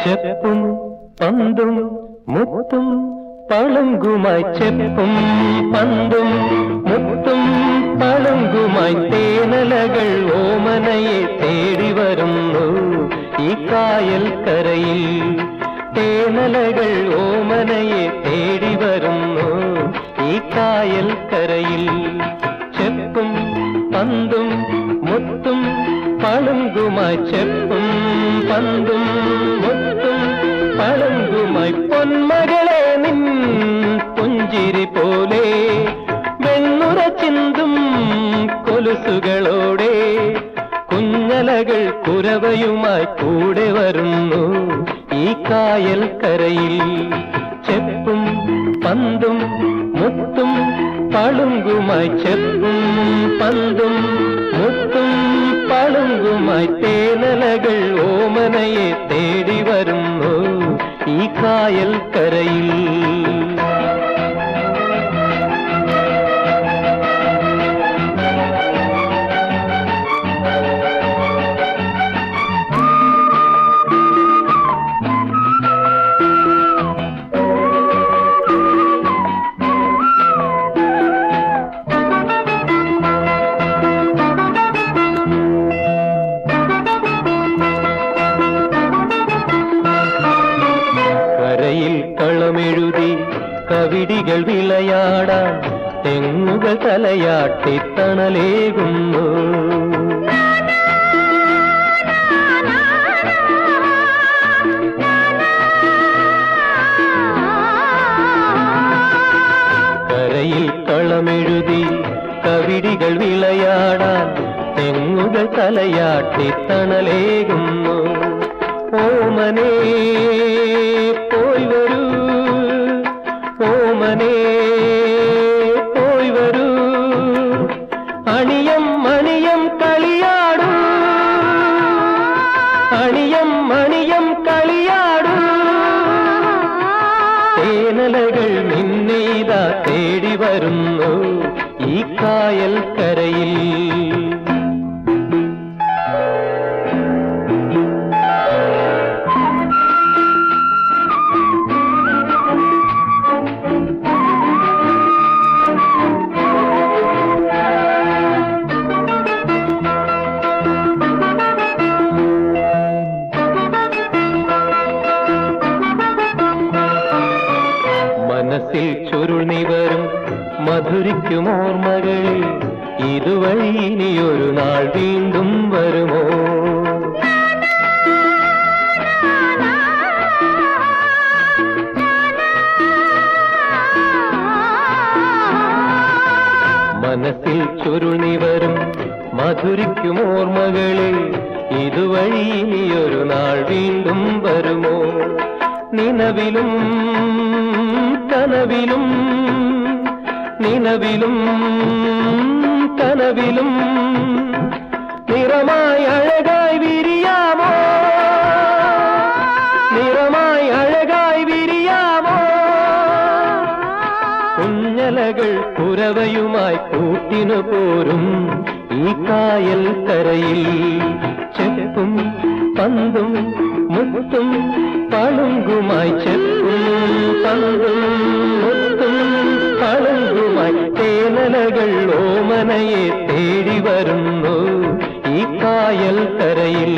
ചെപ്പും പന്തും മുത്തും പളുങ്കുമായി ചെപ്പും പന്തും മുത്തും പളുങ്കുമായി തേനലകൾ ഓമനയെ തേടി വരുന്നു ഈ കായൽ കരയിൽ. തേനലകൾ ഓമനയെ തേടി വരുന്നു ഈ കായൽ കരയിൽ. ചെപ്പും പന്തും മുത്തും പളുങ്കുമായി ചെപ്പും പന്തും മുത്തും പളുങ്കുമായി പൊന്മകളെ നിൻ പുഞ്ചിരി പോലെ വെണ്ണുറ ചിന്തും കൊലുസുകളോടെ കുഞ്ഞലകൾ കുരവയുമായി കൂടെ വരുന്നു ഈ കായൽ കരയിൽ. ചെപ്പും പന്തും മുത്തും പളുങ്കുമായി ചെപ്പും പന്തും മുത്തും പളുങ്കുമായി തേനലകൾ ഓമനയെ തേടി വരുന്നു ഈ കായൽ കരയിൽ. കളമെഴുതി കവിടികൾ വിളയാടാൻ തെങ്ങുകൾ തലയാട്ടി തണലേകുന്നു. കരയിൽ കളമെഴുതി കവിടികൾ വിളയാടാൻ തെങ്ങുകൾ തലയാട്ടി തണലേകുന്നു. ഓമനേ പോയി വരൂ, ഓമനേ പോയി വരൂ, അണിയം മണിയം കളിയാടൂ, അണിയം മണിയം കളിയാടൂ. തേനലകൾ നിന്നെയ്താ തേടി വരുന്നു ഈ കായൽ കരയിൽ. മനസ്സിൽ ചുരുളിവരും മധുരിക്കും ഓർമ്മകളിൽ ഇതുവഴി ഇനിയൊരു നാൾ വീണ്ടും വരുമോ? മനസ്സിൽ ചുരുളിവരും മധുരിക്കും ഓർമ്മകളിൽ ഇതുവഴി ഇനിയൊരു നാൾ വീണ്ടും വരുമോ? നിലവിലും കനവിലും നിലവിലും കനവിലും നിറമായി അഴകായി വിരിയാമോ? നിറമായി അഴകായി വിരിയാമോ? കുഞ്ഞലകൾ കുരവയുമായി കൂട്ടിനു പോരും ഈ കായൽ കരയിൽ. ചെപ്പും പന്തും മുത്തും പളുങ്കുമായി ചെപ്പും പന്തും മുത്തും പളുങ്കുമായി തേനലകൾ ഓമനയെ തേടി വരുന്നു ഈ കായൽ കരയിൽ.